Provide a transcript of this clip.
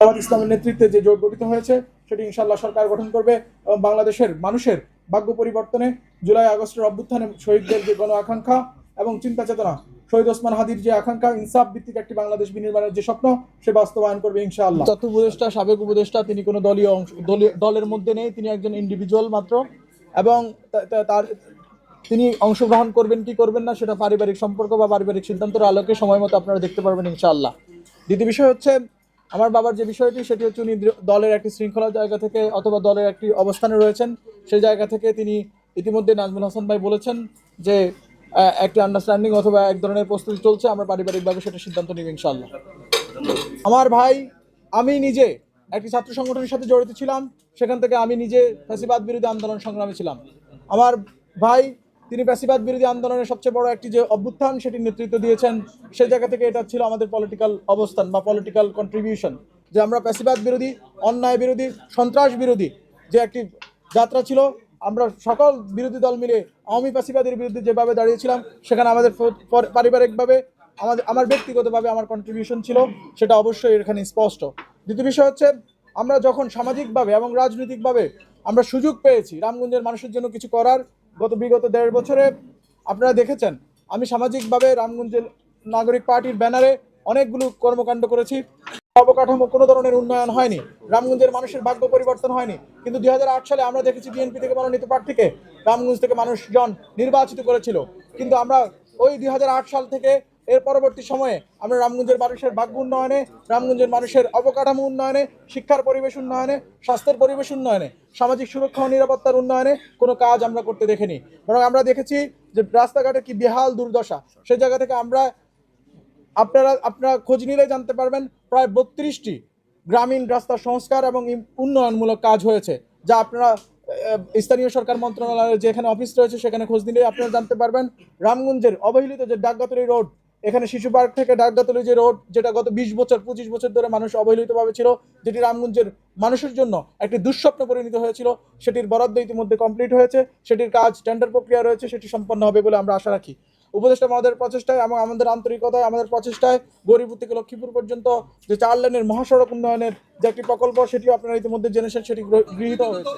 জামাত ইসলামের নেতৃত্বে যে জোট গঠিত হয়েছে সেটি ইনশাআল্লাহ সরকার গঠন করবে এবং বাংলাদেশের মানুষের ভাগ্য পরিবর্তনে জুলাই আগস্টের অভ্যুত্থানে শহীদদের যে গণ আকাঙ্ক্ষা এবং চিন্তা চেতনা, শহীদ ওসমান হাদির যে আকাঙ্ক্ষা, ইনসাফ ভিত্তিক একটি বাংলাদেশ বিনির্মাণের যে স্বপ্ন, সে বাস্তবায়ন করবে ইনশাআল্লাহ। তথ্য উপদেষ্টা, সাবেক উপদেষ্টা, তিনি কোনো দলের মধ্যে নেই, তিনি একজন ইন্ডিভিজুয়াল মাত্র, এবং তার তিনি অংশগ্রহণ করবেন কি করবেন না সেটা পারিবারিক সম্পর্ক বা পারিবারিক সিদ্ধান্তের আলোকে সময় মতো আপনারা দেখতে পারবেন ইনশাআল্লাহ। দ্বিতীয় বিষয় হচ্ছে আমার বাবার যে বিষয়টি, সেটি হচ্ছে উনি দলের একটি শৃঙ্খলার জায়গা থেকে অথবা দলের একটি অবস্থানে রয়েছেন, সেই জায়গা থেকে তিনি ইতিমধ্যে নাজমুল হাসান ভাই বলেছেন যে একটি আন্ডারস্ট্যান্ডিং অথবা এক ধরনের প্রস্তুতি চলছে, আমরা পারিবারিকভাবে সেটা সিদ্ধান্ত নিব ইনশাআল্লাহ। আমার ভাই, আমি নিজে একটি ছাত্র সংগঠনের সাথে জড়িত ছিলাম, সেখান থেকে আমি নিজে ফ্যাসিবাদ বিরোধী আন্দোলন সংগ্রামে ছিলাম। আমার ভাই, তিনি ফ্যাসিবাদ বিরোধী আন্দোলনের সবচেয়ে বড় একটি যে অভ্যুত্থান সেটির নেতৃত্ব দিয়েছেন, সেই জায়গা থেকে এটা ছিল আমাদের পলিটিক্যাল অবস্থান বা পলিটিক্যাল কন্ট্রিবিউশন, যে আমরা ফ্যাসিবাদ বিরোধী, অন্যায় বিরোধী, সন্ত্রাস বিরোধী যে একটি যাত্রা ছিল, আমরা সকল বিরোধী দল মিলে আওয়ামী ফ্যাসিবাদের বিরুদ্ধে যেভাবে দাঁড়িয়েছিলাম, সেখানে আমাদের পারিবারিকভাবে আমার ব্যক্তিগতভাবে আমার কন্ট্রিবিউশন ছিল, সেটা অবশ্যই এখানে স্পষ্ট। দ্বিতীয় বিষয় হচ্ছে আমরা যখন সামাজিকভাবে এবং রাজনৈতিকভাবে আমরা সুযোগ পেয়েছি রামগঞ্জের মানুষের জন্য কিছু করার, বিগত 1.5 বছরে আপনারা দেখেছেন আমি সামাজিকভাবে রামগঞ্জের নাগরিক পার্টির ব্যানারে অনেকগুলো কর্মকাণ্ড করেছি। অবকাঠামো কোনো ধরনের উন্নয়ন হয়নি, রামগঞ্জের মানুষের ভাগ্য পরিবর্তন হয়নি, কিন্তু 2008 সালে আমরা দেখেছি বিএনপি থেকে মনোনীত প্রার্থীকে রামগঞ্জ থেকে মানুষজন নির্বাচিত করেছিল। কিন্তু আমরা ওই 2008 সাল থেকে এর পরবর্তী সময়ে আমরা রামগঞ্জের মানুষের ভাগ্য উন্নয়নে, রামগঞ্জের মানুষের অবকাঠামো উন্নয়নে, শিক্ষার পরিবেশ উন্নয়নে, স্বাস্থ্যের পরিবেশ উন্নয়নে, সামাজিক সুরক্ষা ও নিরাপত্তার উন্নয়নে কোনো কাজ আমরা করতে দেখিনি, বরং আমরা দেখেছি যে রাস্তাঘাটে কি বেহাল দুর্দশা। সেই জায়গা থেকে আপনারা খোঁজ নিলে জানতে পারবেন প্রায় 32টি গ্রামীণ রাস্তা সংস্কার এবং উন্নয়নমূলক কাজ হয়েছে, যা আপনারা স্থানীয় সরকার মন্ত্রণালয়ের যেখানে অফিস রয়েছে সেখানে খোঁজ নিলে আপনারা জানতে পারবেন। রামগঞ্জের অবহেলিত যে ডাকগাতলী রোড, এখানে শিশু পার্ক থেকে ডাকগাতলী যে রোড, যেটা গত 20 বছর ধরে মানুষ অবহেলিতভাবে ছিল, যেটি রামগঞ্জের মানুষের জন্য একটি দুঃস্বপ্ন পরিণত হয়েছিল, সেটির বরাদ্দ ইতিমধ্যে কমপ্লিট হয়েছে, সেটির কাজ টেন্ডার প্রক্রিয়া রয়েছে, সেটি সম্পন্ন হবে বলে আমরা আশা রাখি। উপদেষ্টা মহোদয়ের প্রচেষ্টায় এবং আমাদের আন্তরিকতায়, আমাদের প্রচেষ্টায় গৌরীপুর থেকে লক্ষ্মীপুর পর্যন্ত যে 4 লেনের মহাসড়ক উন্নয়নের যে একটি প্রকল্প, সেটিও আপনারা ইতিমধ্যে জেনেছেন, সেটি গৃহীত হয়েছে।